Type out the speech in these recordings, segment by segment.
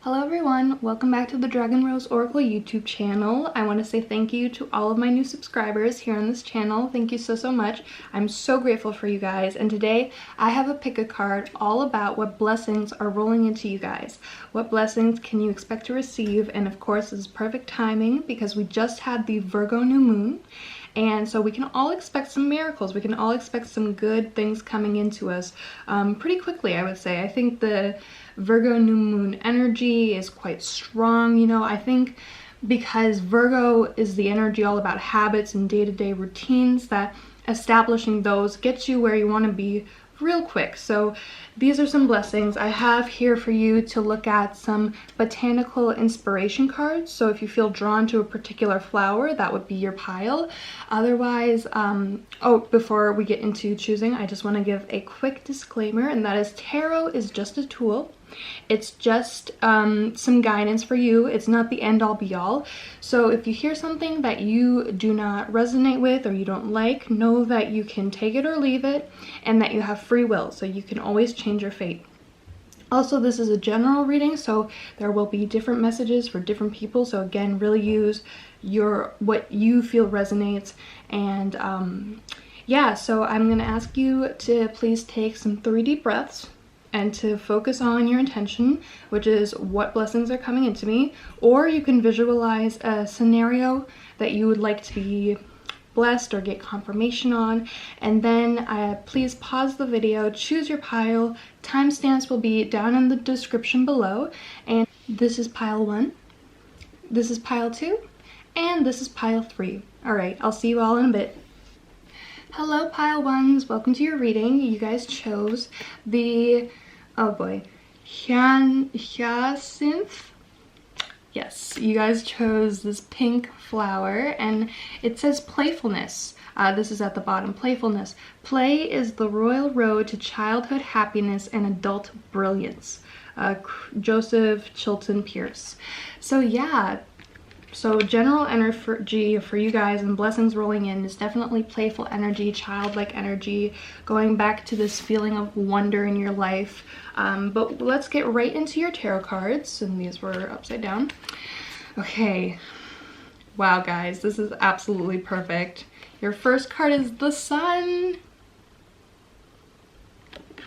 Hello everyone, welcome back to the Dragon Rose Oracle YouTube channel. I want to say thank you to all of my new subscribers here on this channel. Thank you so much. I'm so grateful for you guys, and today I have a pick a card all about what blessings are rolling into you guys. What blessings can you expect to receive? And of course, this is perfect timing because we just had the Virgo new moon. And so we can all expect some miracles. We can all expect some good things coming into us pretty quickly, I would say. I think the Virgo new moon energy is quite strong. You know, I think because Virgo is the energy all about habits and day-to-day routines, that establishing those gets you where you want to be real quick. So these are some blessings I have here for you to look at. Some botanical inspiration cards, so if you feel drawn to a particular flower, that would be your pile. Otherwise, before we get into choosing, I just want to give a quick disclaimer, and that is tarot is just a tool. It's just some guidance for you. It's not the end-all be-all. So if you hear something that you do not resonate with or you don't like, know that you can take it or leave it, and that you have free will, so you can always change your fate. Also, this is a general reading, so there will be different messages for different people. So again, really use what you feel resonates. And yeah, so I'm gonna ask you to please take some 3 deep breaths and to focus on your intention, which is what blessings are coming into me. Or you can visualize a scenario that you would like to be blessed or get confirmation on, and then please pause the video, choose your pile. Timestamps will be down in the description below. And this is pile 1, this is pile 2, and this is pile 3. All right, I'll see you all in a bit. Hello pile 1s, welcome to your reading. You guys chose the, oh boy, hyacinth. Yes, you guys chose this pink flower, and it says playfulness. This is at the bottom, playfulness. Play is the royal road to childhood happiness and adult brilliance. Joseph Chilton Pierce. So yeah, so general energy for you guys and blessings rolling in is definitely playful energy, childlike energy, going back to this feeling of wonder in your life. But let's get right into your tarot cards, and these were upside down. Okay, wow guys, this is absolutely perfect. Your first card is the Sun.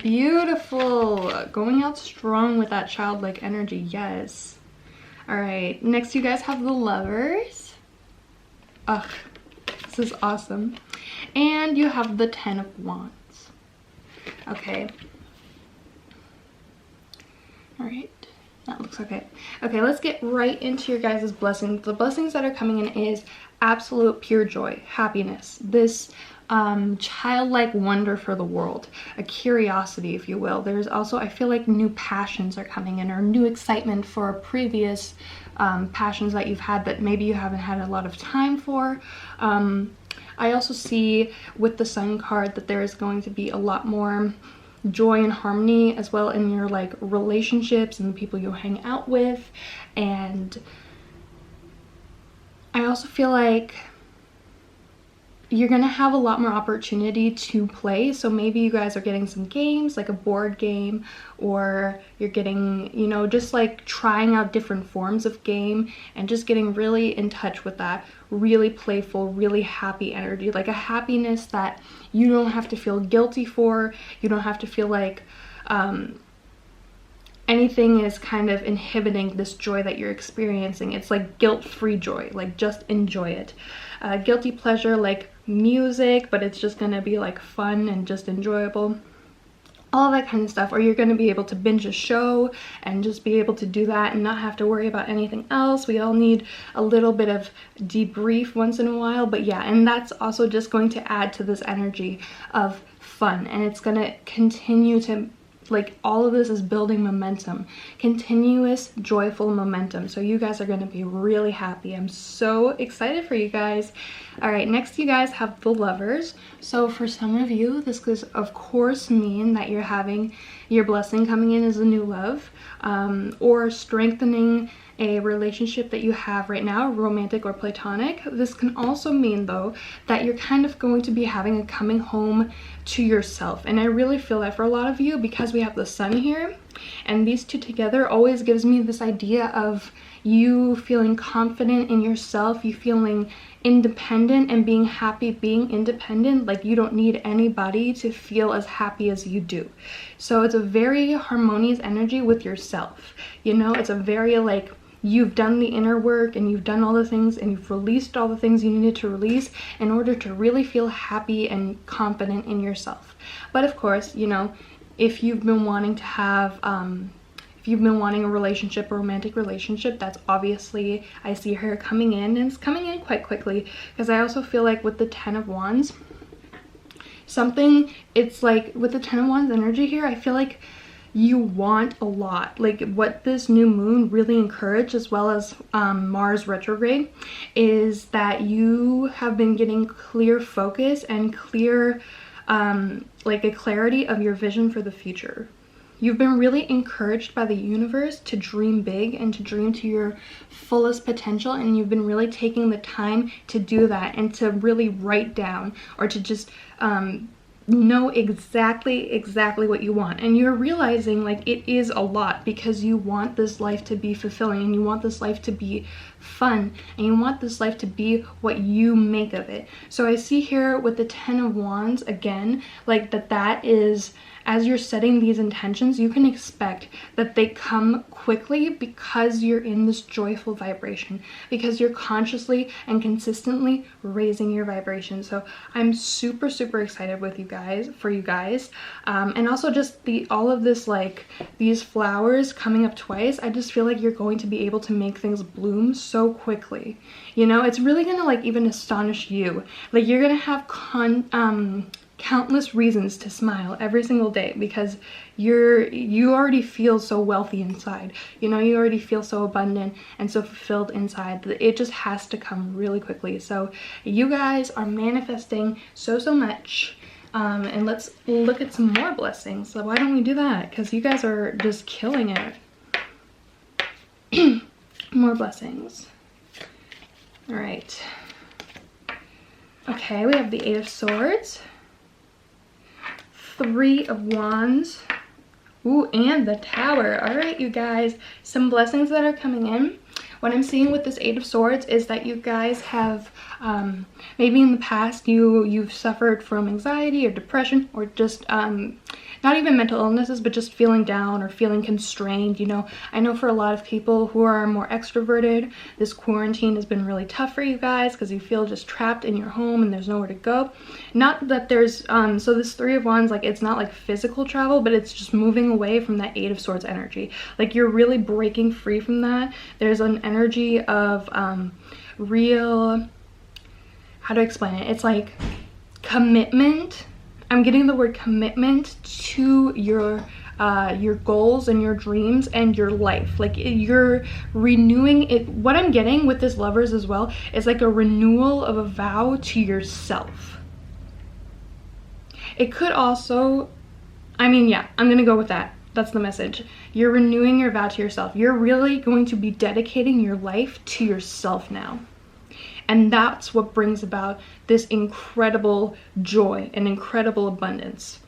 Beautiful, going out strong with that childlike energy, yes. All right, next you guys have the Lovers. Ugh, this is awesome. And you have the 10 of Wands. Okay. All right, that looks okay. Okay, let's get right into your guys' blessings. The blessings that are coming in is absolute pure joy, happiness, this childlike wonder for the world, a curiosity, if you will. There's also, I feel like, new passions are coming in, or new excitement for previous passions that you've had that maybe you haven't had a lot of time for. I also see with the Sun card that there is going to be a lot more joy and harmony as well in your like relationships and the people you hang out with. And I also feel like you're gonna have a lot more opportunity to play. So maybe you guys are getting some games, like a board game, or you're getting, you know, just like trying out different forms of game and just getting really in touch with that really playful, really happy energy, like a happiness that you don't have to feel guilty for. You don't have to feel like anything is kind of inhibiting this joy that you're experiencing. It's like guilt-free joy, like just enjoy it. Guilty pleasure, like music, but it's just gonna be like fun and just enjoyable, all that kind of stuff. Or you're gonna be able to binge a show and just be able to do that and not have to worry about anything else. We all need a little bit of debrief once in a while, but yeah, and that's also just going to add to this energy of fun, and it's gonna continue to, like, all of this is building momentum, continuous joyful momentum. So you guys are going to be really happy. I'm so excited for you guys. All right, next you guys have the Lovers. So for some of you, this could of course mean that you're having your blessing coming in is a new love, or strengthening a relationship that you have right now, romantic or platonic. This can also mean, though, that you're kind of going to be having a coming home to yourself. And I really feel that for a lot of you, because we have the sun here, and these two together always gives me this idea of you feeling confident in yourself, you feeling independent and being happy being independent. Like you don't need anybody to feel as happy as you do. So it's a very harmonious energy with yourself. You know, it's a very like, you've done the inner work and you've done all the things and you've released all the things you needed to release in order to really feel happy and confident in yourself. But of course, you know, if you've been wanting to have if you've been wanting a relationship, a romantic relationship, that's obviously, I see her coming in, and it's coming in quite quickly, because I also feel like with the 10 of Wands, it's like with the 10 of Wands energy here, I feel like you want a lot. Like what this new moon really encouraged, as well as Mars retrograde, is that you have been getting clear focus and clear like a clarity of your vision for the future. You've been really encouraged by the universe to dream big and to dream to your fullest potential, and you've been really taking the time to do that and to really write down, or to just know exactly what you want. And you're realizing like it is a lot, because you want this life to be fulfilling, and you want this life to be fun, and you want this life to be what you make of it. So I see here with the 10 of Wands again, like that is, as you're setting these intentions, you can expect that they come quickly, because you're in this joyful vibration, because you're consciously and consistently raising your vibration. So I'm super excited with you guys, for you guys, and also just all of this, like these flowers coming up twice. I just feel like you're going to be able to make things bloom so quickly. You know, it's really gonna like even astonish you. Like you're gonna have countless reasons to smile every single day, because you already feel so wealthy inside. You know, you already feel so abundant and so fulfilled inside. It just has to come really quickly. So you guys are manifesting so much. And let's look at some more blessings. So why don't we do that? Because you guys are just killing it. More blessings. All right. Okay, we have the 8 of Swords, 3 of Wands, ooh, and the Tower. All right, you guys, some blessings that are coming in. What I'm seeing with this 8 of Swords is that you guys have maybe in the past you've suffered from anxiety or depression, or just not even mental illnesses, but just feeling down or feeling constrained. You know, I know for a lot of people who are more extroverted, this quarantine has been really tough for you guys, because you feel just trapped in your home and there's nowhere to go. Not that there's so this 3 of Wands, like it's not like physical travel, but it's just moving away from that 8 of Swords energy. Like you're really breaking free from that. There's an energy of real, how to explain it? It's like commitment. I'm getting the word commitment to your goals and your dreams and your life. Like you're renewing it. What I'm getting with this Lovers as well is like a renewal of a vow to yourself. It could also, I mean, yeah, I'm gonna go with that. That's the message. You're renewing your vow to yourself. You're really going to be dedicating your life to yourself now. And that's what brings about this incredible joy and incredible abundance.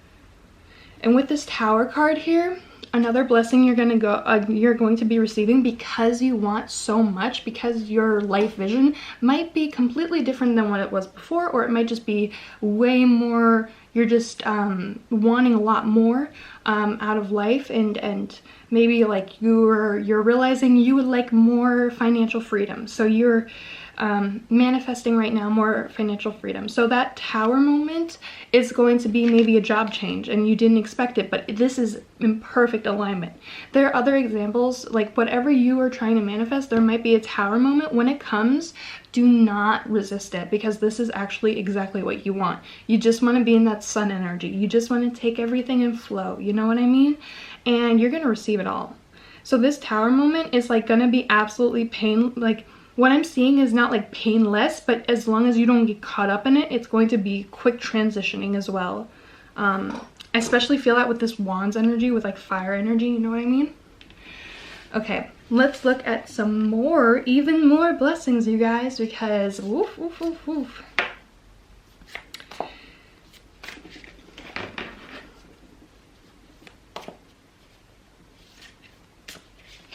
And with this Tower card here, another blessing you're going to be receiving, because you want so much, because your life vision might be completely different than what it was before, or it might just be way more, you're just wanting a lot more out of life, and maybe like you're realizing you would like more financial freedom. So you're manifesting right now more financial freedom. So that Tower moment is going to be maybe a job change and you didn't expect it, but this is in perfect alignment. There are other examples, like whatever you are trying to manifest, there might be a Tower moment. When it comes, do not resist it, because this is actually exactly what you want. You just want to be in that sun energy. You just want to take everything and flow, you know what I mean? And you're going to receive it all. So this Tower moment is like going to be absolutely like what I'm seeing is not like painless, but as long as you don't get caught up in it, it's going to be quick transitioning as well. And I especially feel that with this wands energy, with like fire energy, you know what I mean? Okay, let's look at some more, even more blessings, you guys, because woof, woof, woof, woof.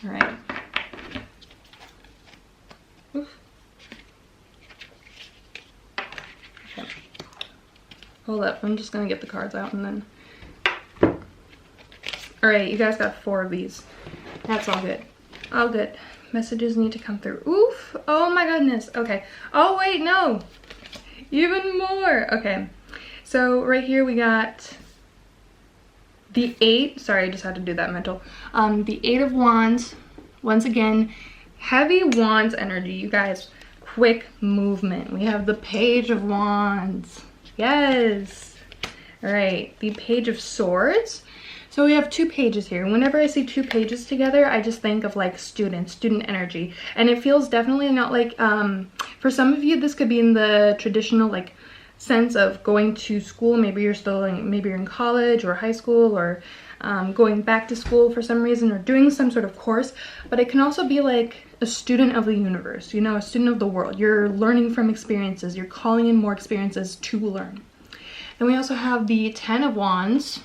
All right. Oof. Okay. Hold up, I'm just gonna get the cards out and then. All right, you guys got 4 of these. That's all good. All good. Messages need to come through. Oof. Oh my goodness. Okay. Oh wait, no. Even more. Okay. So right here we got the 8. Sorry, I just had to do that mental. The 8 of Wands. Once again, heavy Wands energy, you guys. Quick movement. We have the Page of Wands. Yes. All right. The Page of Swords. So we have 2 pages here. Whenever I see 2 pages together, I just think of like student energy. And it feels definitely not like, for some of you, this could be in the traditional like sense of going to school. Maybe you're still maybe you're in college or high school, or going back to school for some reason, or doing some sort of course. But it can also be like a student of the universe, you know, a student of the world. You're learning from experiences. You're calling in more experiences to learn. Then we also have the 10 of Wands.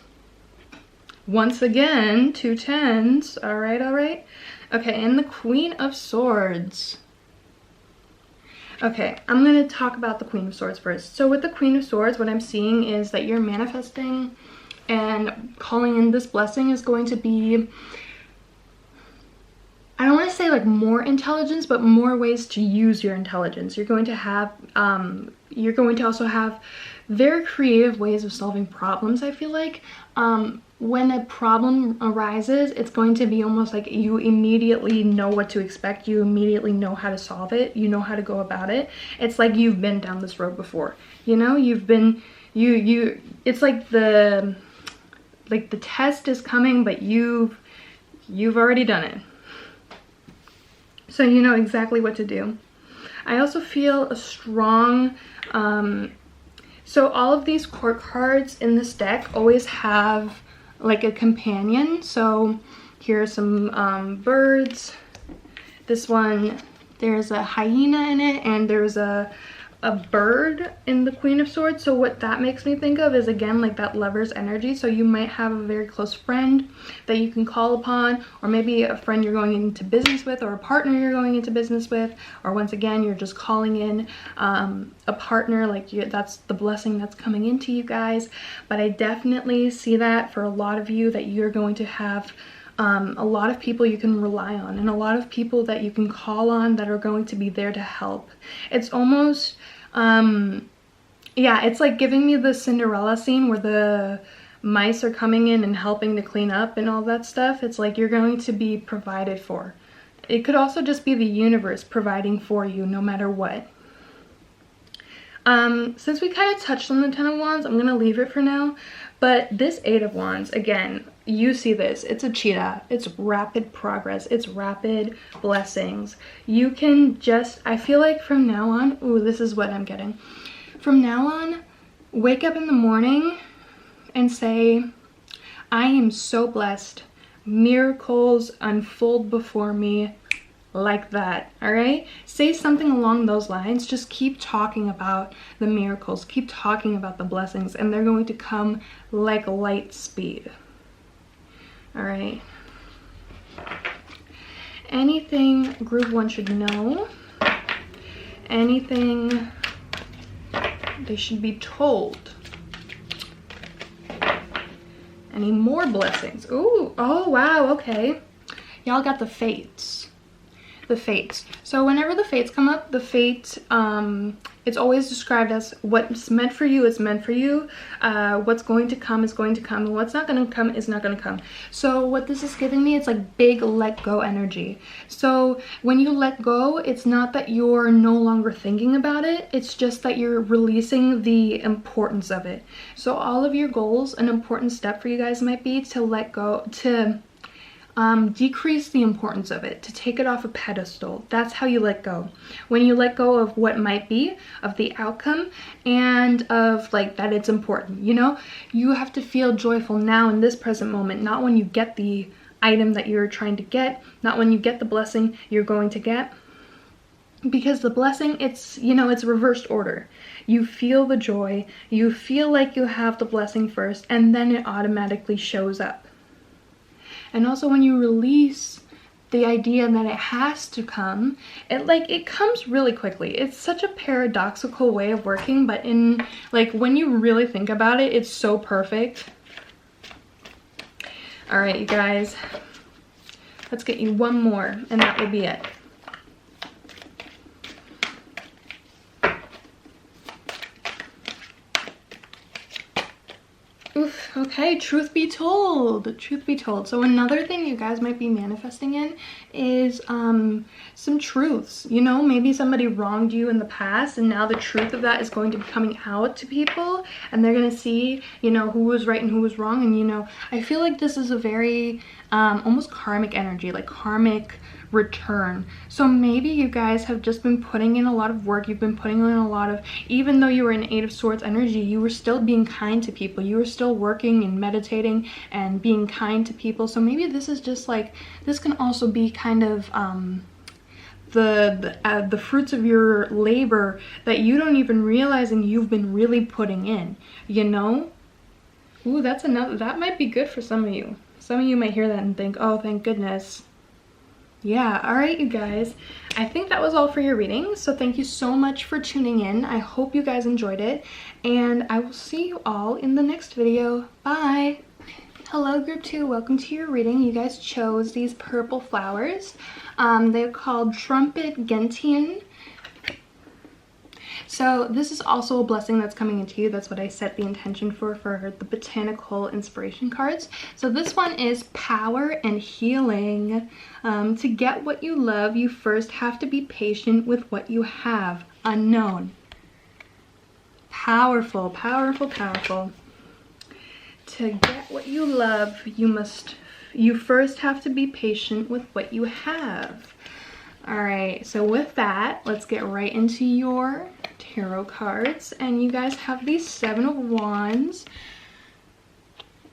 Once again, 2 10s. All right, all right. Okay, and the Queen of Swords. Okay, I'm going to talk about the Queen of Swords first. So with the Queen of Swords, what I'm seeing is that you're manifesting and calling in this blessing is going to be, I don't want to say like more intelligence, but more ways to use your intelligence. You're going to have, you're going to also have very creative ways of solving problems, I feel like. When a problem arises, it's going to be almost like you immediately know what to expect. You immediately know how to solve it. You know how to go about it. It's like you've been down this road before. You know, you've been, it's like the test is coming, but you've already done it. So you know exactly what to do. I also feel a strong, so all of these court cards in this deck always have like a companion. So here are some birds. This one, there's a hyena in it, and there's a bird in the Queen of Swords. So what that makes me think of is, again, like that lover's energy. So you might have a very close friend that you can call upon, or maybe a friend you're going into business with, or a partner you're going into business with, or once again you're just calling in a partner, like that's the blessing that's coming into you guys. But I definitely see that for a lot of you, that you're going to have a lot of people you can rely on, and a lot of people that you can call on that are going to be there to help. It's almost yeah, it's like giving me the Cinderella scene where the mice are coming in and helping to clean up and all that stuff. It's like you're going to be provided for. It could also just be the universe providing for you no matter what. Since we kind of touched on the 10 of Wands, I'm going to leave it for now. But this 8 of Wands, again, you see this. It's a cheetah. It's rapid progress. It's rapid blessings. You can just, I feel like from now on, ooh, this is what I'm getting. From now on, wake up in the morning and say, I am so blessed. Miracles unfold before me. Like that, all right? Say something along those lines. Just keep talking about the miracles, keep talking about the blessings, and they're going to come like light speed. All right. Anything Group 1 should know? Anything they should be told? Any more blessings? Ooh, oh wow, okay. Y'all got the fates. The fates. So whenever the fates come up, the fate, it's always described as what's meant for you is meant for you. What's going to come is going to come, and what's not going to come is not going to come. So what this is giving me, it's like big let go energy. So when you let go, it's not that you're no longer thinking about it. It's just that you're releasing the importance of it. So all of your goals, an important step for you guys might be to let go, to decrease the importance of it, to take it off a pedestal. That's how you let go. When you let go of what might be, of the outcome, and of like that it's important, you know? You have to feel joyful now in this present moment, not when you get the item that you're trying to get, not when you get the blessing you're going to get. Because the blessing, it's, you know, it's reversed order. You feel the joy, you feel like you have the blessing first, and then it automatically shows up. And also when you release the idea that it has to come, it comes really quickly. It's such a paradoxical way of working, but in like when you really think about it, it's so perfect. All right, you guys, let's get you one more and that will be it. Oof, okay, truth be told, truth be told. So another thing you guys might be manifesting in is some truths. You know, maybe somebody wronged you in the past and now the truth of that is going to be coming out to people and they're going to see, you know, who was right and who was wrong. And, you know, I feel like this is a very almost karmic energy, like karmic return. So maybe you guys have just been putting in a lot of work, you've been putting in a lot of, even though you were in Eight of Swords energy, you were still being kind to people, you were still working and meditating and being kind to people. So maybe this is just like, this can also be kind of the fruits of your labor that you don't even realize and you've been really putting in, you know? Ooh, that's another, that might be good for some of you. Some of you might hear that and think, oh, thank goodness. Yeah, all right, you guys, I think that was all for your reading. So thank you so much for tuning in. I hope you guys enjoyed it, and I will see you all in the next video. Bye. Hello, group 2, welcome to your reading. You guys chose these purple flowers. They're called Trumpet Gentian. So this is also a blessing that's coming into you. That's what I set the intention for the botanical inspiration cards. So this one is power and healing. To get what you love, you first have to be patient with what you have. Unknown. Powerful, powerful, powerful. To get what you love, you first have to be patient with what you have. All right, so with that, let's get right into your tarot cards. And you guys have these Seven of Wands.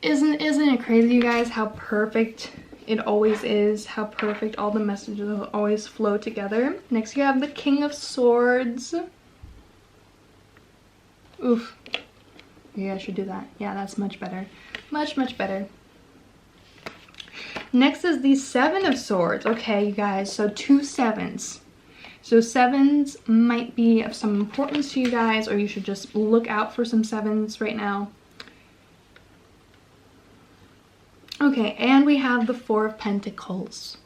Isn't it crazy, you guys, how perfect it always is, how perfect all the messages always flow together. Next you have the King of Swords. Oof. Yeah, I should do that. Yeah, that's much better. Much, much better. Next is the Seven of Swords. Okay, you guys, so 2 sevens. So sevens might be of some importance to you guys, or you should just look out for some sevens right now. Okay, and we have the Four of Pentacles.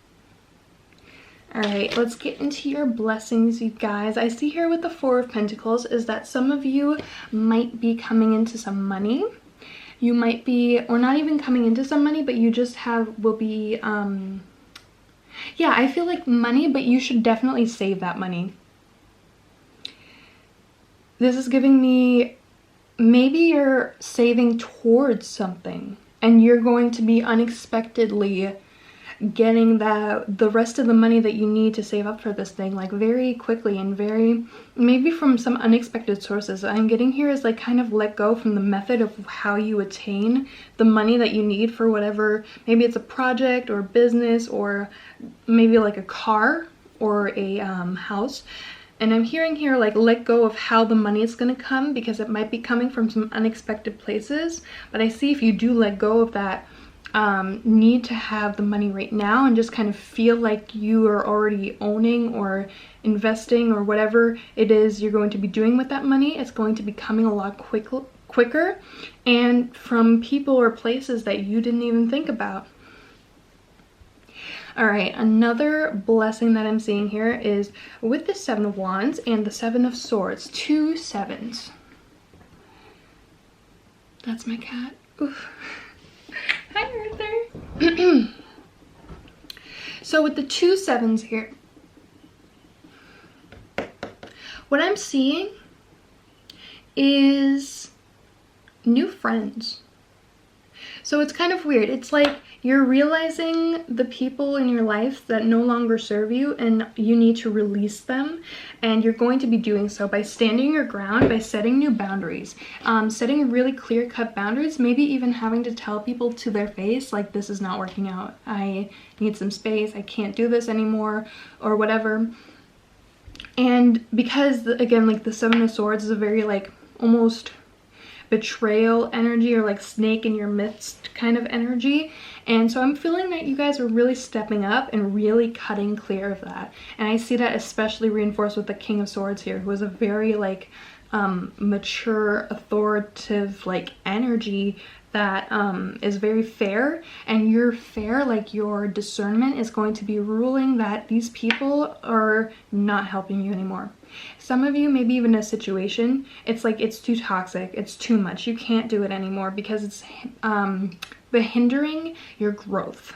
All right, let's get into your blessings, you guys. I see here with the Four of Pentacles is that some of you might be coming into some money. You might be, or not even coming into some money, but you just will be, yeah, I feel like money, but you should definitely save that money. This is giving me, maybe you're saving towards something and you're going to be unexpectedly getting the rest of the money that you need to save up for this thing, like very quickly and very, maybe from some unexpected sources. I'm getting here is like kind of let go from the method of how you attain the money that you need for whatever, maybe it's a project or business or maybe like a car or a house. And I'm hearing here like let go of how the money is going to come, because it might be coming from some unexpected places. But I see if you do let go of that need to have the money right now and just kind of feel like you are already owning or investing or whatever it is you're going to be doing with that money, it's going to be coming a lot quicker and from people or places that you didn't even think about. All right, another blessing that I'm seeing here is with the Seven of Wands and the Seven of Swords, 2 sevens. That's my cat. Oof. Hi, Arthur. So with the 2 sevens here, what I'm seeing is new friends. So it's kind of weird. It's like you're realizing the people in your life that no longer serve you and you need to release them. And you're going to be doing so by standing your ground, by setting new boundaries, setting really clear-cut boundaries, maybe even having to tell people to their face, like, this is not working out. I need some space. I can't do this anymore, or whatever. And because, again, like the Seven of Swords is a very like almost betrayal energy, or like snake in your midst kind of energy, and so I'm feeling that you guys are really stepping up and really cutting clear of that. And I see that especially reinforced with the King of Swords here, who is a very like mature, authoritative like energy that is very fair, and your fair, like your discernment is going to be ruling that these people are not helping you anymore. Some of you, maybe even a situation, it's like it's too toxic, it's too much, you can't do it anymore because it's hindering your growth.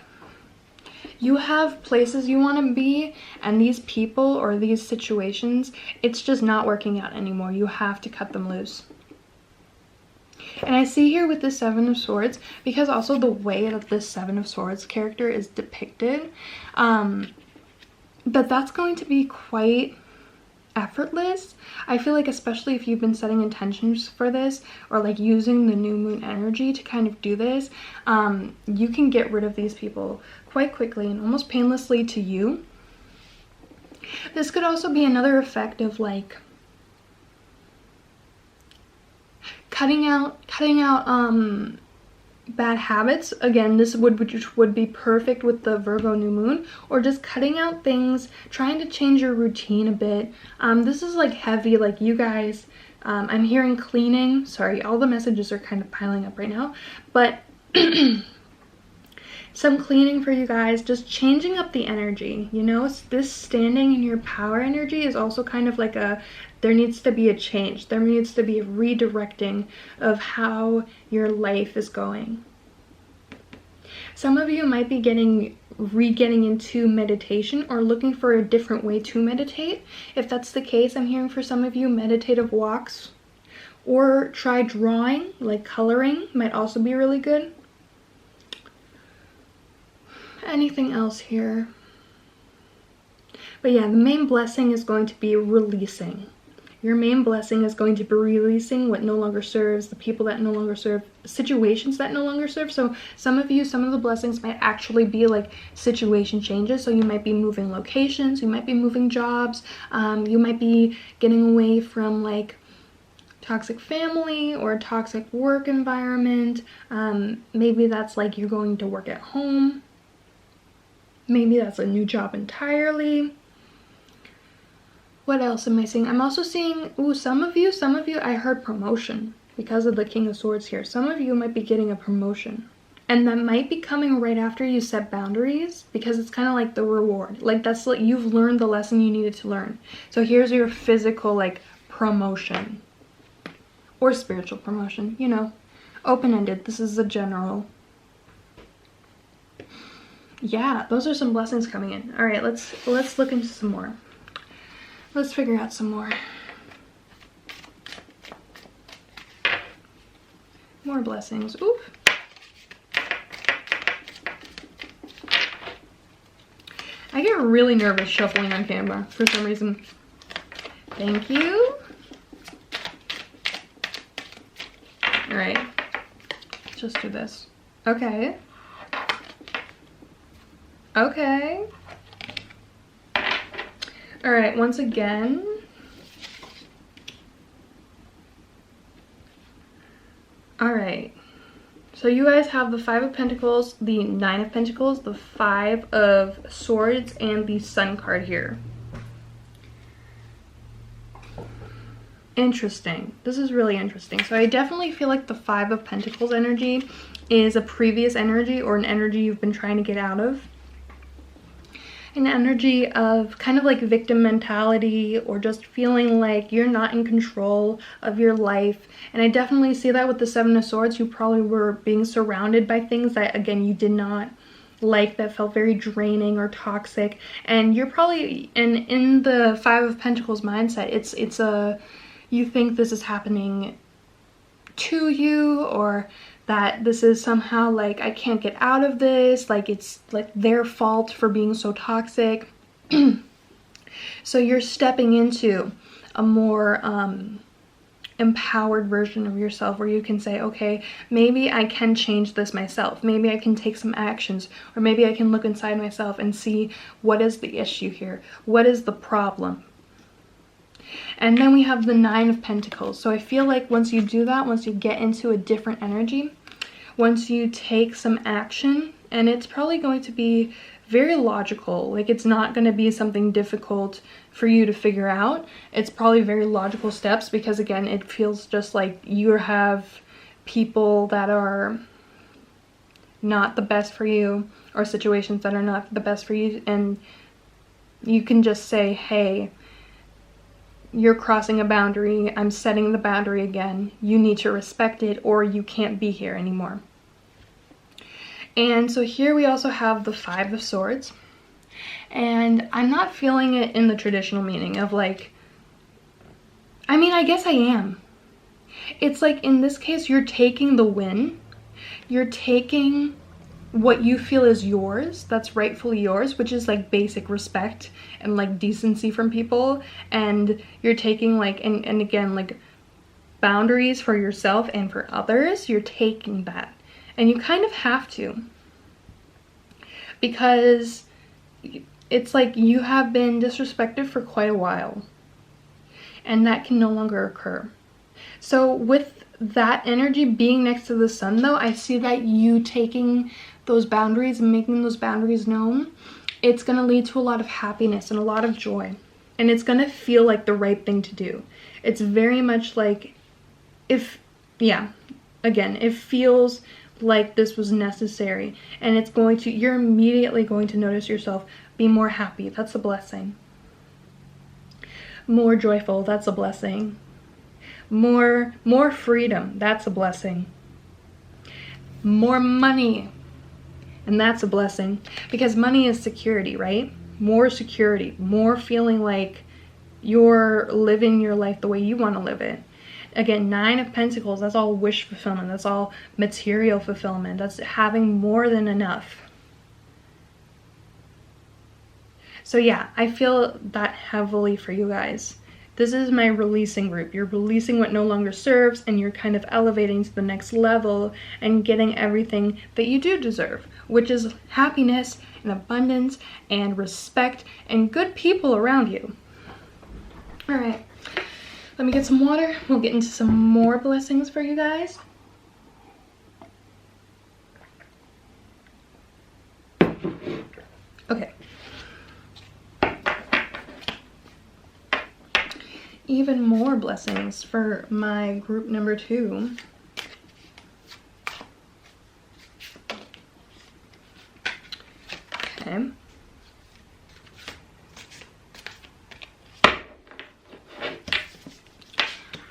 You have places you want to be, and these people or these situations, it's just not working out anymore. You have to cut them loose. And I see here with the Seven of Swords, because also the way that this Seven of Swords character is depicted, that's going to be quite effortless. I feel like, especially if you've been setting intentions for this, or like using the new moon energy to kind of do this, you can get rid of these people quite quickly and almost painlessly to you. This could also be another effect of like cutting out bad habits. Again, this would be perfect with the Virgo new moon, or just cutting out things, trying to change your routine a bit. This is like heavy, like you guys, I'm hearing cleaning. Sorry, all the messages are kind of piling up right now, but some cleaning for you guys, just changing up the energy, you know. This standing in your power energy is also kind of like there needs to be a change. There needs to be a redirecting of how your life is going. Some of you might be getting into meditation, or looking for a different way to meditate. If that's the case, I'm hearing for some of you meditative walks, or try drawing, like coloring might also be really good. Anything else here? But yeah, the main blessing is going to be releasing. Your main blessing is going to be releasing what no longer serves, the people that no longer serve, situations that no longer serve. So some of you, some of the blessings might actually be like situation changes. So you might be moving locations, you might be moving jobs, you might be getting away from like toxic family or toxic work environment. Maybe that's like you're going to work at home. Maybe that's a new job entirely. What else am I seeing? I'm also seeing, some of you, I heard promotion because of the King of Swords here. Some of you might be getting a promotion, and that might be coming right after you set boundaries, because it's kind of like the reward. Like that's like you've learned the lesson you needed to learn. So here's your physical like promotion, or spiritual promotion, you know, open-ended. This is a general. Yeah, those are some blessings coming in. All right, let's look into some more. Let's figure out some more. More blessings. Oof. I get really nervous shuffling on camera for some reason. Thank you. All right, let's just do this. Okay. Okay. All right, once again. All right. So you guys have the Five of Pentacles, the Nine of Pentacles, the Five of Swords, and the Sun card here. Interesting. This is really interesting. So I definitely feel like the Five of Pentacles energy is a previous energy, or an energy you've been trying to get out of. An energy of kind of like victim mentality, or just feeling like you're not in control of your life. And I definitely see that with the Seven of Swords. You probably were being surrounded by things that, again, you did not like, that felt very draining or toxic. And you're probably, and in the Five of Pentacles mindset, it's you think this is happening to you, or that this is somehow like I can't get out of this, like it's like their fault for being so toxic. So you're stepping into a more empowered version of yourself where you can say, okay, maybe I can change this myself. Maybe I can take some actions, or maybe I can look inside myself and see what is the issue here. What is the problem? And then we have the 9 of Pentacles. So I feel like once you do that, once you get into a different energy, once you take some action, and it's probably going to be very logical, like it's not going to be something difficult for you to figure out. It's probably very logical steps, because again, it feels just like you have people that are not the best for you, or situations that are not the best for you, and you can just say, hey, you're crossing a boundary, I'm setting the boundary again, you need to respect it or you can't be here anymore. And so here we also have the 5 of Swords, and I'm not feeling it in the traditional meaning of like, I mean, I guess I am. It's like in this case, you're taking the win, you're taking what you feel is yours, that's rightfully yours, which is like basic respect and like decency from people, and you're taking like, and again, like boundaries for yourself and for others, you're taking that. And you kind of have to, because it's like you have been disrespected for quite a while, and that can no longer occur. So with that energy being next to the sun though, I see that you taking those boundaries and making those boundaries known, it's going to lead to a lot of happiness and a lot of joy, and it's going to feel like the right thing to do. It's very much like, if, yeah, again, it feels like this was necessary, and it's going to, you're immediately going to notice yourself be more happy. That's a blessing. More joyful. That's a blessing. More freedom. That's a blessing. More money. And that's a blessing, because money is security, right? More security, more feeling like you're living your life the way you want to live it. Again, 9 of Pentacles, that's all wish fulfillment. That's all material fulfillment. That's having more than enough. So yeah, I feel that heavily for you guys. This is my releasing group. You're releasing what no longer serves, and you're kind of elevating to the next level and getting everything that you do deserve, which is happiness and abundance and respect and good people around you. All right. Let me get some water. We'll get into some more blessings for you guys. Okay. Even more blessings for my group number 2. Okay.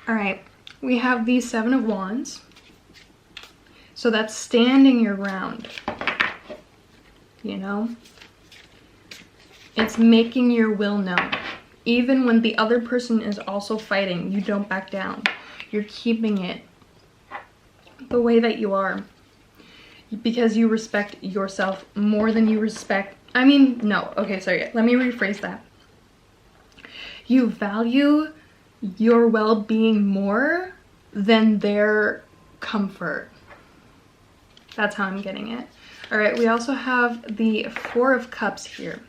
All right, we have the 7 of Wands. So that's standing your ground, you know? It's making your will known. Even when the other person is also fighting, you don't back down. You're keeping it the way that you are, because you respect yourself more than you respect, I mean, no, okay, sorry, let me rephrase that. You value your well-being more than their comfort. That's how I'm getting it. All right, we also have the 4 of Cups here.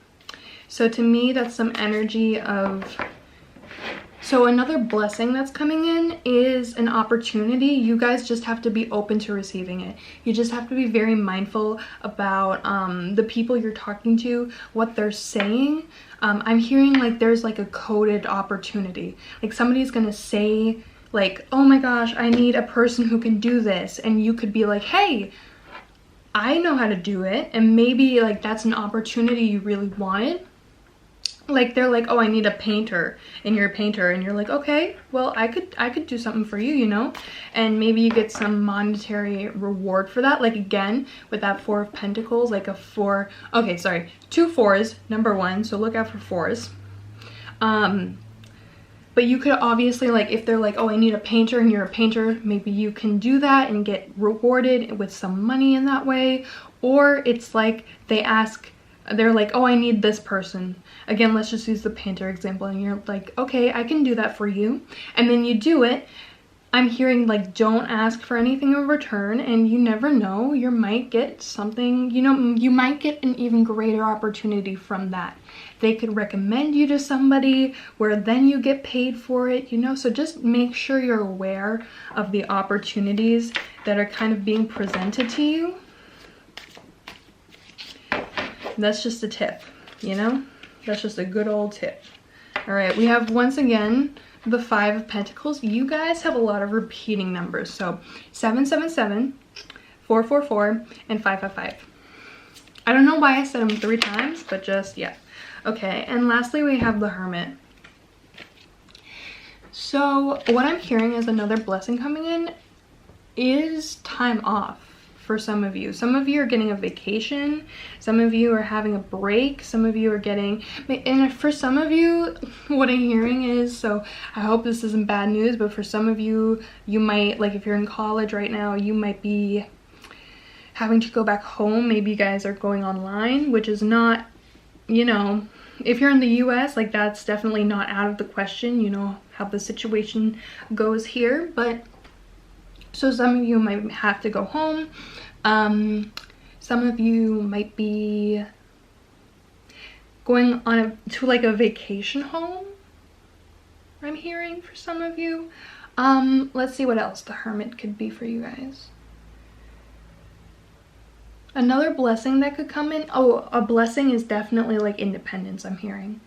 So to me, that's some energy of, so another blessing that's coming in is an opportunity. You guys just have to be open to receiving it. You just have to be very mindful about the people you're talking to, what they're saying. I'm hearing like there's like a coded opportunity. Like somebody's gonna say like, oh my gosh, I need a person who can do this. And you could be like, hey, I know how to do it. And maybe like that's an opportunity you really wanted. Like they're like, oh, I need a painter, and you're a painter, and you're like, okay, well, I could do something for you, you know? And maybe you get some monetary reward for that. Like again, with that 4 of Pentacles, like a 4, okay, sorry, 2 4s, number 1, so look out for 4s. But you could obviously, like, if they're like, oh, I need a painter, and you're a painter, maybe you can do that and get rewarded with some money in that way. Or it's like they ask, they're like, oh, I need this person. Again, let's just use the painter example, and you're like, okay, I can do that for you. And then you do it. I'm hearing, like, don't ask for anything in return, and you never know, you might get something, you know, you might get an even greater opportunity from that. They could recommend you to somebody where then you get paid for it, you know. So just make sure you're aware of the opportunities that are kind of being presented to you. That's just a tip, you know. That's just a good old tip. All right, we have, once again, the 5 of Pentacles. You guys have a lot of repeating numbers. So 777, 444, and 555. I don't know why I said them 3 times, but just, yeah. Okay, and lastly, we have the Hermit. So what I'm hearing is another blessing coming in is time off for some of you. Some of you are getting a vacation. Some of you are having a break. Some of you are getting, and for some of you, what I'm hearing is, so I hope this isn't bad news, but for some of you, you might, like, if you're in college right now, you might be having to go back home. Maybe you guys are going online, which is not, you know, if you're in the US, like, that's definitely not out of the question. You know how the situation goes here, but so some of you might have to go home. Some of you might be going on to like a vacation home, I'm hearing, for some of you. Let's see what else the Hermit could be for you guys. Another blessing that could come in. Oh, a blessing is definitely like independence, I'm hearing.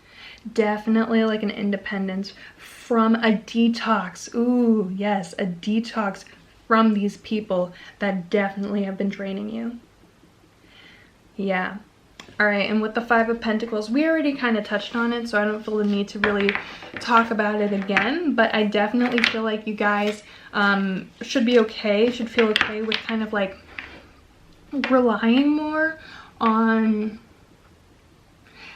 Definitely like an independence from a detox. Ooh, yes, a detox from these people that definitely have been draining you. Yeah. All right, and with the 5 of Pentacles, we already kind of touched on it, so I don't feel the need to really talk about it again, but I definitely feel like you guys should be okay, should feel okay with kind of like relying more on,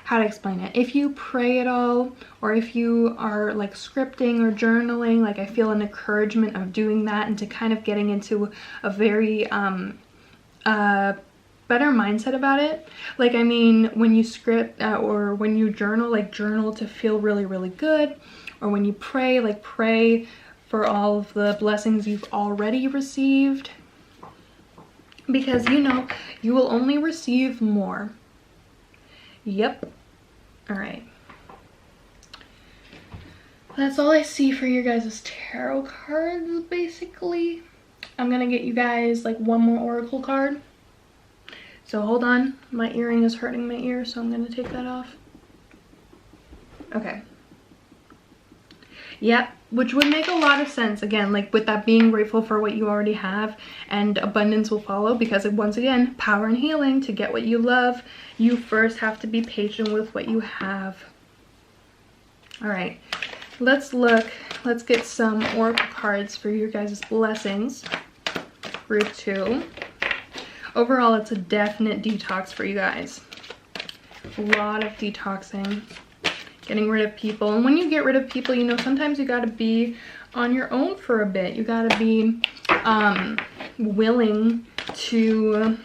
how to explain it, if you pray at all, or if you are like scripting or journaling, like I feel an encouragement of doing that and to kind of getting into a very better mindset about it. Like, I mean, when you script or when you journal, like journal to feel really, really good. Or when you pray, like pray for all of the blessings you've already received. Because, you know, you will only receive more. Yep. All right. That's all I see for your guys' tarot cards, basically. I'm gonna get you guys like one more oracle card. So hold on, my earring is hurting my ear, so I'm gonna take that off. Okay. Yep, which would make a lot of sense, again, like with that being grateful for what you already have, and abundance will follow, because once again, power and healing. To get what you love, you first have to be patient with what you have. All right, let's look, let's get some oracle cards for your guys' blessings. Group 2. Overall, it's a definite detox for you guys. A lot of detoxing. Getting rid of people. And when you get rid of people, you know, sometimes you gotta be on your own for a bit. You gotta be willing to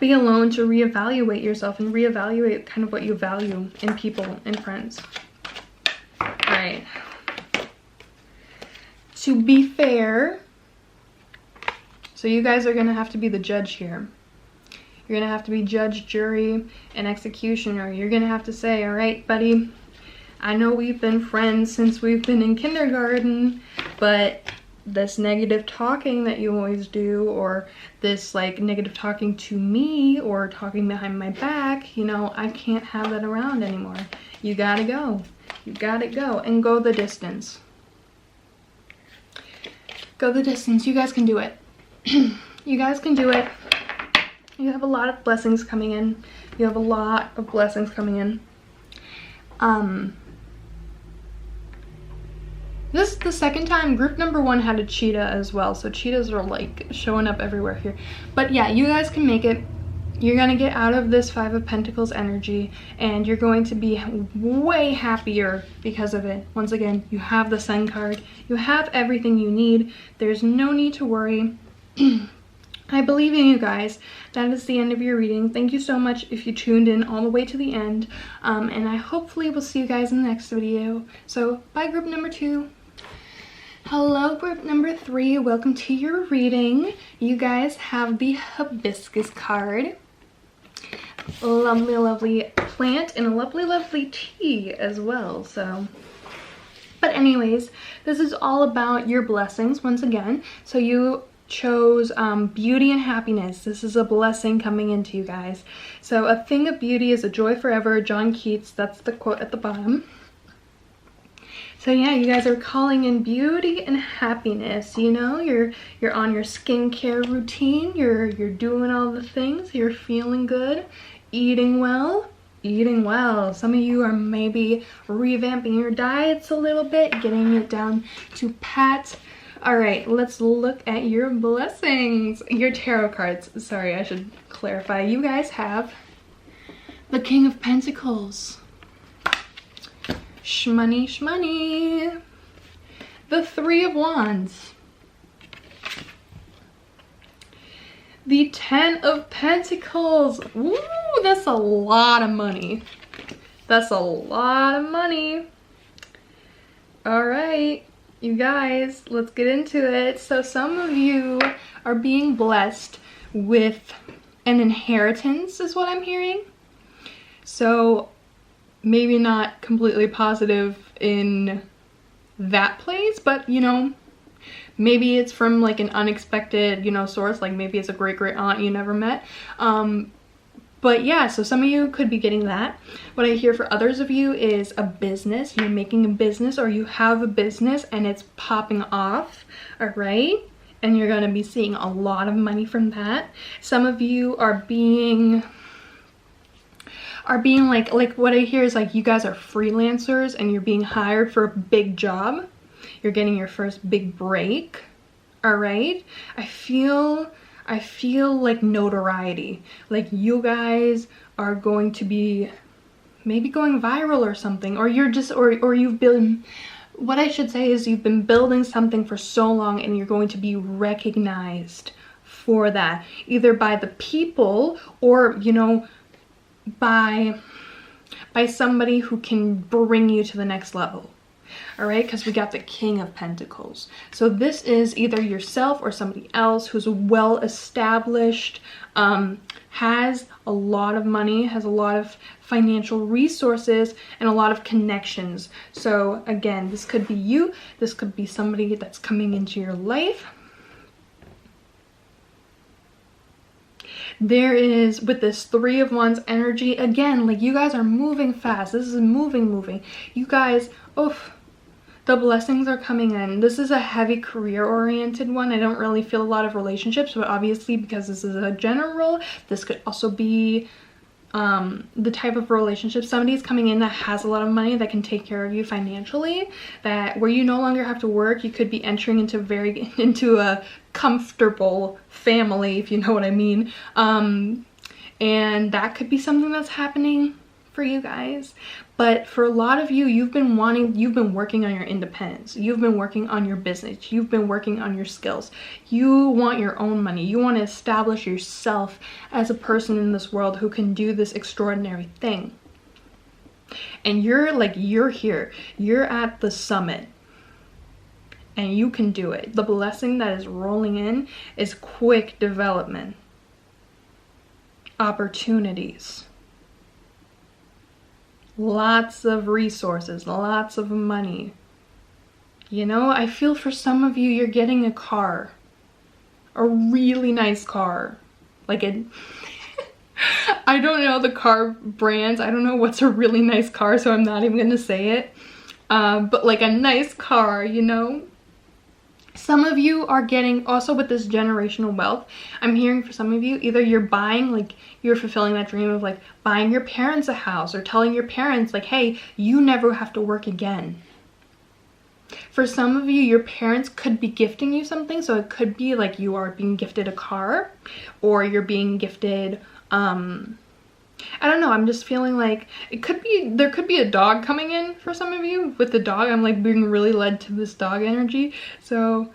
be alone, to reevaluate yourself and reevaluate kind of what you value in people and friends. All right. To be fair, so you guys are gonna have to be the judge here. You're gonna have to be judge, jury, and executioner. You're gonna have to say, all right, buddy, I know we've been friends since we've been in kindergarten, but this negative talking that you always do, or this like negative talking to me or talking behind my back, you know, I can't have that around anymore. You gotta go. You gotta go and go the distance. Go the distance. You guys can do it. You guys can do it. You have a lot of blessings coming in. You have a lot of blessings coming in. This is the second time. Group number 1 had a cheetah as well. So cheetahs are like showing up everywhere here. But yeah, you guys can make it. You're going to get out of this Five of Pentacles energy, and you're going to be way happier because of it. Once again, you have the Sun card. You have everything you need. There's no need to worry. I believe in you guys. That is the end of your reading. Thank you so much if you tuned in all the way to the end. And I hopefully will see you guys in the next video. So bye, group number 2. Hello, group number 3. Welcome to your reading. You guys have the hibiscus card. A lovely, lovely plant and a lovely, lovely tea as well. But anyways, this is all about your blessings once again. So you chose beauty and happiness. This is a blessing coming into you guys. So a thing of beauty is a joy forever. John Keats, that's the quote at the bottom. So yeah, you guys are calling in beauty and happiness. You know, you're on your skincare routine. You're doing all the things. You're feeling good, eating well. Some of you are maybe revamping your diets a little bit, getting it down to pat. All right, let's look at your blessings. Your tarot cards. Sorry, I should clarify. You guys have the King of Pentacles. Shmoney, shmoney. The Three of Wands. The Ten of Pentacles. Woo, that's a lot of money. That's a lot of money. All right, you guys, let's get into it. So some of you are being blessed with an inheritance is what I'm hearing. So maybe not completely positive in that place, but you know, maybe it's from like an unexpected, you know, source, like maybe it's a great aunt you never met. But yeah, so some of you could be getting that. What I hear for others of you is a business. You're making a business, or you have a business and it's popping off, all right? And you're gonna be seeing a lot of money from that. Some of you are being like what I hear is like you guys are freelancers and you're being hired for a big job. You're getting your first big break, all right? I feel like notoriety, like you guys are going to be maybe going viral or something, or you're just, or you've been, what I should say is you've been building something for so long and you're going to be recognized for that, either by the people or, you know, by somebody who can bring you to the next level. All right, because we got the King of Pentacles. So this is either yourself or somebody else who's well established, has a lot of money, has a lot of financial resources, and a lot of connections. So again, this could be you. This could be somebody that's coming into your life. There is, with this Three of Wands energy, again, like you guys are moving fast. This is moving. You guys, oof, the blessings are coming in. This is a heavy career-oriented one. I don't really feel a lot of relationships, but obviously because this is a general, this could also be the type of relationship. Somebody's coming in that has a lot of money that can take care of you financially, that where you no longer have to work, you could be entering into a comfortable family, if you know what I mean. And that could be something that's happening for you guys. But for a lot of you, you've been working on your independence. You've been working on your business. You've been working on your skills. You want your own money. You want to establish yourself as a person in this world who can do this extraordinary thing. And you're here. You're at the summit. And you can do it. The blessing that is rolling in is quick development. Opportunities. Lots of resources, lots of money. You know, I feel for some of you, you're getting a car. A really nice car. Like I don't know the car brands. I don't know what's a really nice car, so I'm not even gonna say it. But like a nice car, you know? Some of you are getting, also with this generational wealth, I'm hearing for some of you, either you're buying, like you're fulfilling that dream of like buying your parents a house, or telling your parents like, hey, you never have to work again. For some of you, your parents could be gifting you something. So it could be like you are being gifted a car, or you're being gifted I don't know, I'm just feeling like there could be a dog coming in for some of you. With the dog, I'm like being really led to this dog energy. So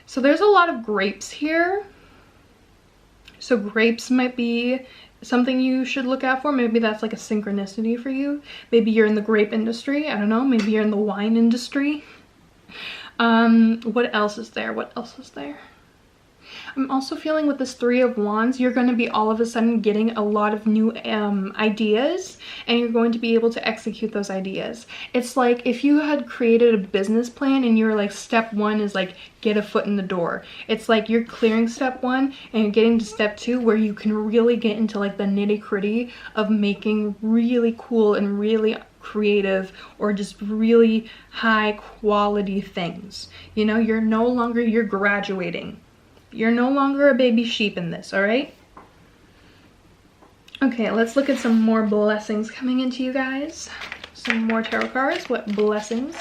so there's a lot of grapes here. So grapes might be something you should look out for. Maybe that's like a synchronicity for you. Maybe you're in the grape industry. I don't know. Maybe you're in the wine industry. What else is there? What else is there? I'm also feeling with this Three of Wands, you're going to be all of a sudden getting a lot of new ideas, and you're going to be able to execute those ideas. It's like if you had created a business plan and you're like, step one is like get a foot in the door. It's like you're clearing step one and you're getting to step two, where you can really get into like the nitty-gritty of making really cool and really creative or just really high quality things. You know, you're graduating. You're no longer a baby sheep in this, all right? Okay, let's look at some more blessings coming into you guys. Some more tarot cards. What blessings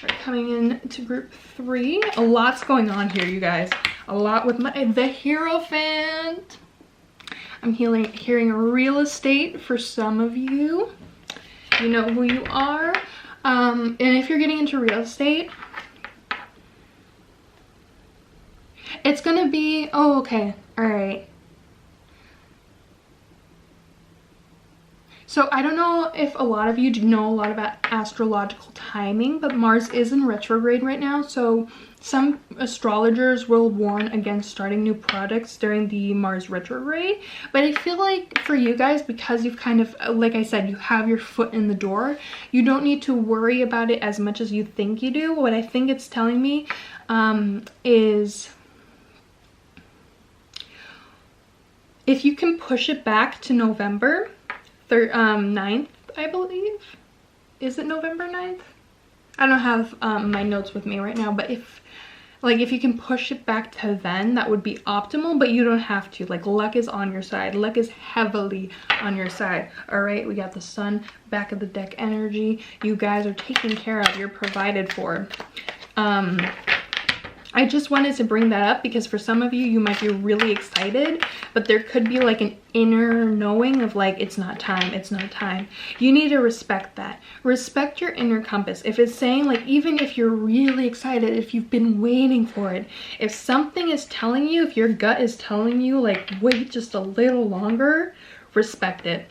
are coming in to group 3? A lot's going on here, you guys. A lot with the Hierophant. I'm hearing real estate for some of you. You know who you are. And if you're getting into real estate, it's gonna be, oh, okay, all right. So I don't know if a lot of you know a lot about astrological timing, but Mars is in retrograde right now. So some astrologers will warn against starting new projects during the Mars retrograde. But I feel like for you guys, because you've kind of, like I said, you have your foot in the door, you don't need to worry about it as much as you think you do. What I think it's telling me is, if you can push it back to November 9th, I believe. Is it November 9th? I don't have my notes with me right now, but if you can push it back to then, that would be optimal, but you don't have to. Like, luck is on your side. Luck is heavily on your side. All right, we got the Sun, back of the deck energy. You guys are taken care of. You're provided for. I just wanted to bring that up because for some of you, you might be really excited, but there could be like an inner knowing of like, it's not time, it's not time. You need to respect that. Respect your inner compass. If it's saying like, even if you're really excited, if you've been waiting for it, if something is telling you, if your gut is telling you like, wait just a little longer, respect it.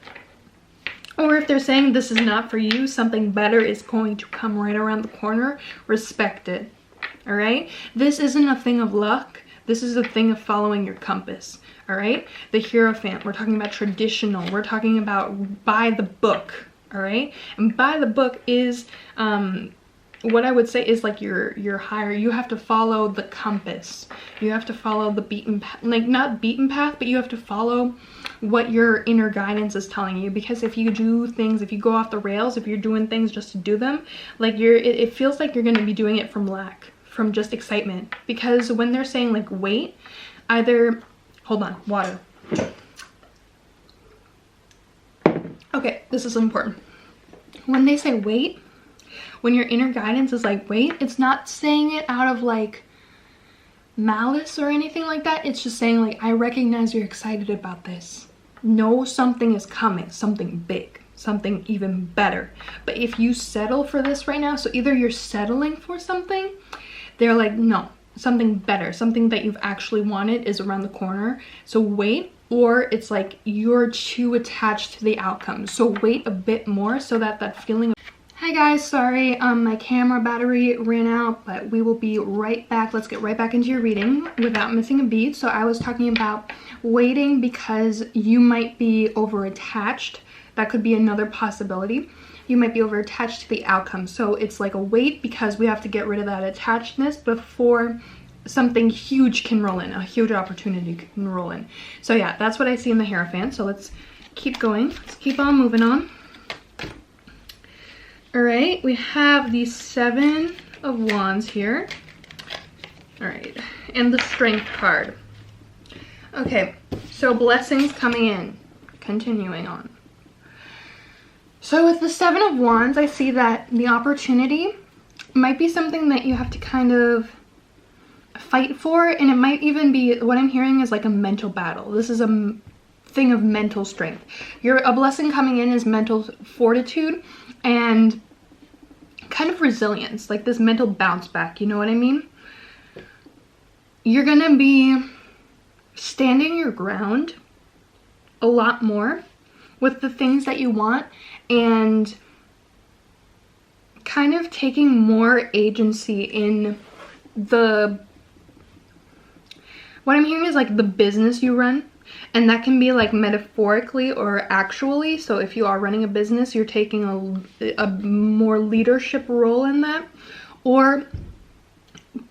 Or if they're saying this is not for you, something better is going to come right around the corner, respect it. All right, this isn't a thing of luck. This is a thing of following your compass. All right, the Hierophant, we're talking about traditional, we're talking about by the book. All right, and by the book is what I would say is like your higher, you have to follow the compass. You have to follow the beaten path, like not beaten path, but you have to follow what your inner guidance is telling you. Because if you do things, if you go off the rails, if you're doing things just to do them, like it feels like you're going to be doing it from lack, from just excitement. Because when they're saying like wait, either, hold on, water. Okay, this is important. When they say wait, when your inner guidance is like wait, it's not saying it out of like malice or anything like that. It's just saying like, I recognize you're excited about this. Know something is coming, something big, something even better. But if you settle for this right now, so either you're settling for something, they're like, no, something better, something that you've actually wanted is around the corner. So wait, or it's like you're too attached to the outcome. So wait a bit more so that that feeling. Hi guys, sorry, my camera battery ran out, but we will be right back. Let's get right back into your reading without missing a beat. So I was talking about waiting because you might be over-attached. That could be another possibility. You might be over-attached to the outcome. So it's like a wait because we have to get rid of that attachedness before something huge can roll in, a huge opportunity can roll in. So yeah, that's what I see in the Hierophant. So let's keep going. Let's keep on moving on. All right, we have the Seven of Wands here. All right, and the Strength card. Okay, so blessings coming in, continuing on. So with the Seven of Wands, I see that the opportunity might be something that you have to kind of fight for, and it might even be, what I'm hearing is like a mental battle. This is a thing of mental strength. A blessing coming in is mental fortitude and kind of resilience, like this mental bounce back, you know what I mean? You're gonna be standing your ground a lot more with the things that you want and kind of taking more agency in what I'm hearing is like the business you run. And that can be like metaphorically or actually. So if you are running a business, you're taking a more leadership role in that. Or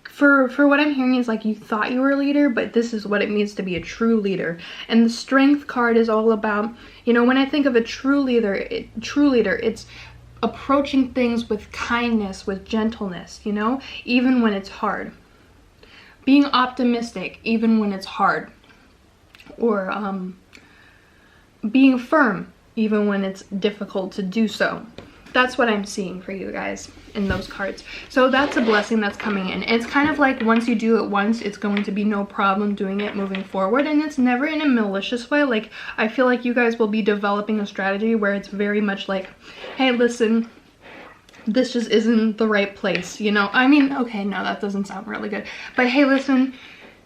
for what I'm hearing is like you thought you were a leader, but this is what it means to be a true leader. And the strength card is all about, you know, when I think of a true leader, it's approaching things with kindness, with gentleness, you know, even when it's hard. Being optimistic even when it's hard. Or being firm even when it's difficult to do so. That's what I'm seeing for you guys in those cards. So that's a blessing that's coming in. It's kind of like once you do it once, it's going to be no problem doing it moving forward, and it's never in a malicious way. Like, I feel like you guys will be developing a strategy where it's very much like, hey, listen, this just isn't the right place, you know? I mean, okay, no, that doesn't sound really good. But hey, listen,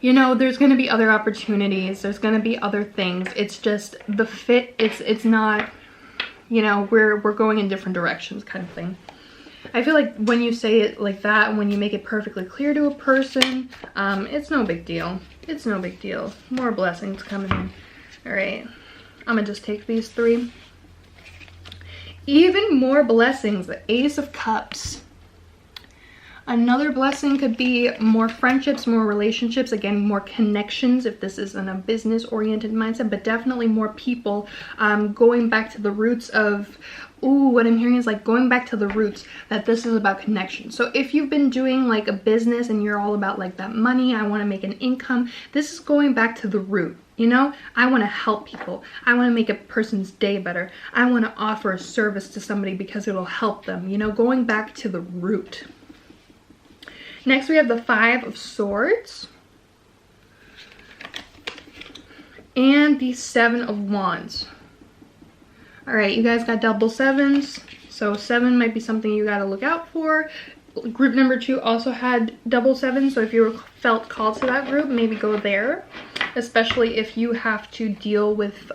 you know, there's going to be other opportunities. There's going to be other things. It's just the fit. It's not, you know, we're going in different directions kind of thing. I feel like when you say it like that, when you make it perfectly clear to a person, it's no big deal. It's no big deal. More blessings coming in. All right. I'm going to just take these three. Even more blessings. The Ace of Cups. Another blessing could be more friendships, more relationships, again, more connections if this isn't a business-oriented mindset, but definitely more people going back to the roots of, ooh, what I'm hearing is like going back to the roots, that this is about connection. So if you've been doing like a business and you're all about like that money, I want to make an income, this is going back to the root. You know, I want to help people. I want to make a person's day better. I want to offer a service to somebody because it'll help them, you know, going back to the root. Next, we have the Five of Swords and the Seven of Wands. All right, you guys got double sevens, so 7 might be something you got to look out for. Group number 2 also had double sevens, so if you felt called to that group, maybe go there, especially if you have to deal with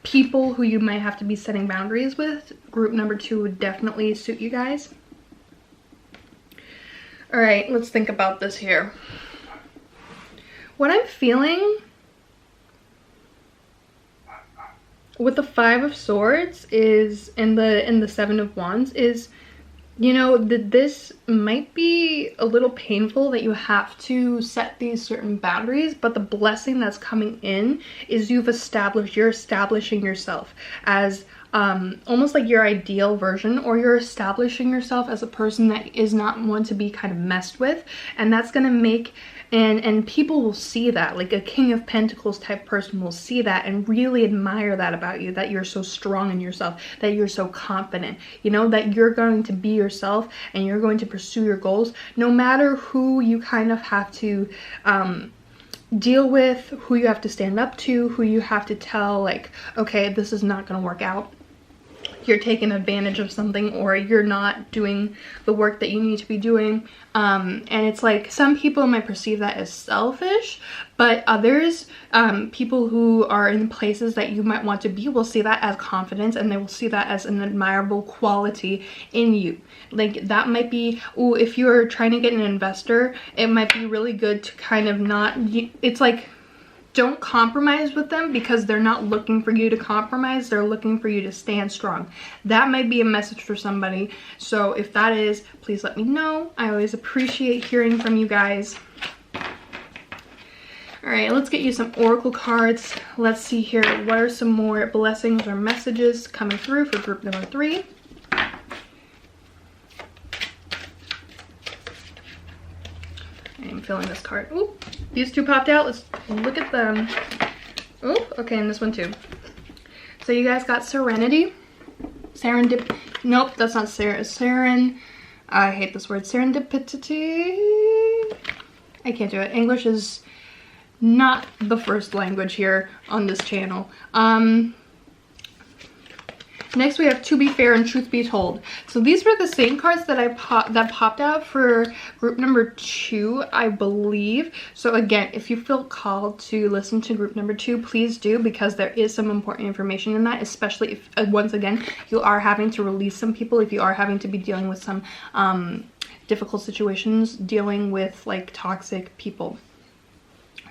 people who you might have to be setting boundaries with. Group number 2 would definitely suit you guys. All right, let's think about this here. What I'm feeling with the Five of Swords is, and the Seven of Wands is, you know, this might be a little painful that you have to set these certain boundaries, but the blessing that's coming in is you're establishing yourself as almost like your ideal version, or you're establishing yourself as a person that is not one to be kind of messed with, and that's gonna make, and people will see that, like a King of Pentacles type person will see that and really admire that about you, that you're so strong in yourself, that you're so confident, you know, that you're going to be yourself and you're going to pursue your goals no matter who you kind of have to deal with, who you have to stand up to, who you have to tell like, okay, this is not going to work out. You're taking advantage of something, or you're not doing the work that you need to be doing. And it's like some people might perceive that as selfish, but others, people who are in places that you might want to be, will see that as confidence, and they will see that as an admirable quality in you. Like that might be, ooh, if you're trying to get an investor, it might be really good to kind of not, it's like, don't compromise with them, because they're not looking for you to compromise. They're looking for you to stand strong. That might be a message for somebody. So if that is, please let me know. I always appreciate hearing from you guys. All right, let's get you some oracle cards. Let's see here. What are some more blessings or messages coming through for group number 3? I'm feeling this card. Ooh, these two popped out. Let's look at them. Ooh, okay, and this one too. So you guys got Serenity. Nope, that's not I hate this word. Serendipity. I can't do it. English is not the first language here on this channel. Next we have To Be Fair and Truth Be Told. So these were the same cards that popped out for group number 2, I believe. So again, if you feel called to listen to group number 2, please do, because there is some important information in that, especially if, once again, you are having to release some people, if you are having to be dealing with some difficult situations, dealing with like toxic people.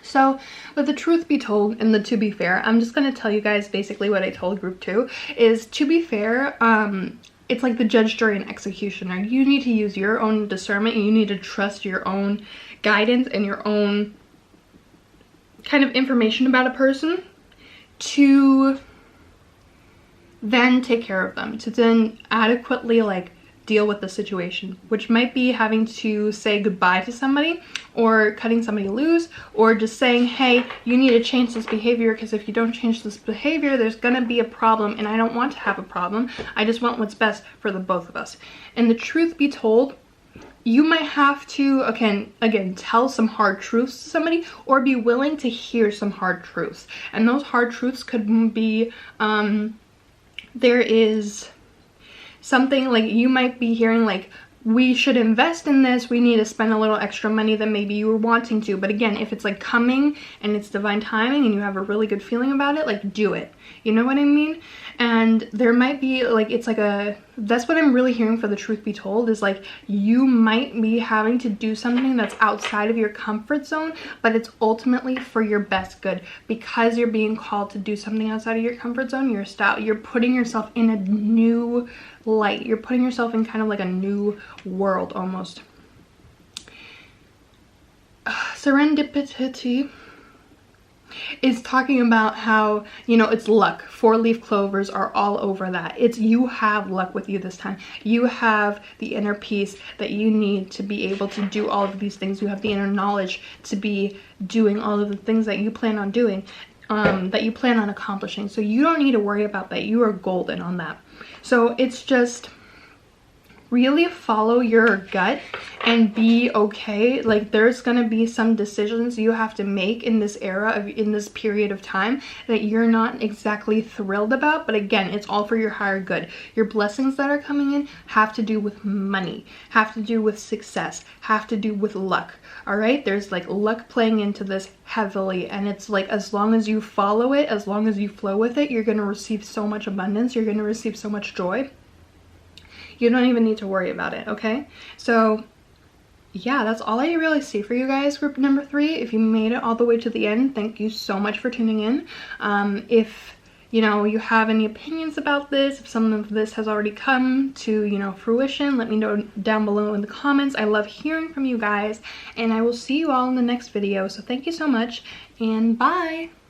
So with the Truth Be Told and the To Be Fair, I'm just going to tell you guys basically what I told group 2 is, to be fair, it's like the judge, jury, and executioner. You need to use your own discernment, and you need to trust your own guidance and your own kind of information about a person to then take care of them, to then adequately like deal with the situation, which might be having to say goodbye to somebody, or cutting somebody loose, or just saying, hey, you need to change this behavior, because if you don't change this behavior, there's gonna be a problem, and I don't want to have a problem. I just want what's best for the both of us. And the truth be told, you might have to, again, tell some hard truths to somebody, or be willing to hear some hard truths. And those hard truths could be, there is something like you might be hearing like, we should invest in this, we need to spend a little extra money than maybe you were wanting to. But again, if it's like coming and it's divine timing and you have a really good feeling about it, like do it. You know what I mean? And there might be like, it's like that's what I'm really hearing for the Truth Be Told, is like you might be having to do something that's outside of your comfort zone, but it's ultimately for your best good, because you're being called to do something outside of your comfort zone. You're putting yourself in a new light. You're putting yourself in kind of like a new world almost. Serendipity is talking about how, you know, it's luck. 4-leaf clovers are all over that. It's, you have luck with you this time. You have the inner peace that you need to be able to do all of these things. You have the inner knowledge to be doing all of the things that you plan on doing, that you plan on accomplishing. So you don't need to worry about that. You are golden on that. So it's just really follow your gut and be okay. Like there's gonna be some decisions you have to make in this in this period of time that you're not exactly thrilled about, but again, it's all for your higher good. Your blessings that are coming in have to do with money, have to do with success, have to do with luck. All right, there's like luck playing into this heavily, and it's like as long as you follow it, as long as you flow with it, you're gonna receive so much abundance, you're gonna receive so much joy. You don't even need to worry about it, okay? So yeah, that's all I really see for you guys, group number 3. If you made it all the way to the end, thank you so much for tuning in. If you know you have any opinions about this, if some of this has already come to, you know, fruition, let me know down below in the comments. I love hearing from you guys, and I will see you all in the next video. So thank you so much, and bye.